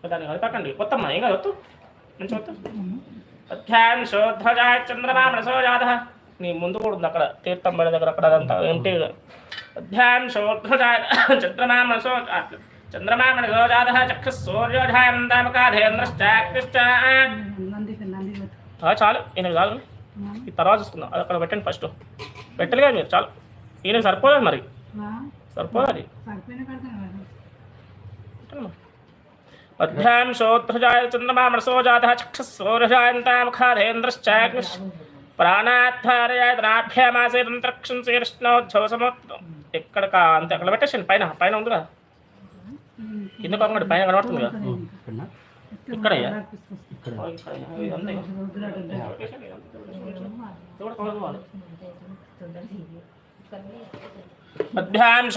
దాన్ని కలిపకండి కొత్తమ్మ ఏం కాదు వద్దు మంచి వద్దు అధ్యాయం శోధ్వజాయ చంద్రమా మనసోజాత నీ ముందు కూడా ఉంది అక్కడ తీర్థం బడి దగ్గర అక్కడ అదంతా ఏంటి అధ్యాయం శోధ్వజాయ చంద్రమా మనసోజాత చంద్రమా మనసోజాత చక్షుసూర్యోజాయంతామకాధేంద్రశ్చాకృష్ట చాలు ఈయనకి చాలు ఈ తర్వాత చూసుకుందాం అది అక్కడ పెట్టండి ఫస్ట్ పెట్టాలి కదా మీరు చాలు ఈయనకి సరిపోదు మరి సరిపోదు అది అధ్యాయం శోధ్వజాయ చంద్రమా మనసోజాత చక్షుసూర్యోజాయంతామకాధేంద్రశ్చాకృష్ట ప్రాణాధ్యారయాభ్యామాసేంతరక్షం శ్రీకృష్ణోద్భవసమోత్తం ఎక్కడ అంతే అక్కడ పెట్టేసండి పైన పైన ఉంది కదా కింద కాకుండా పైన కనబడుతుంది కదా ఇక్కడయ్యా అధ్యాయం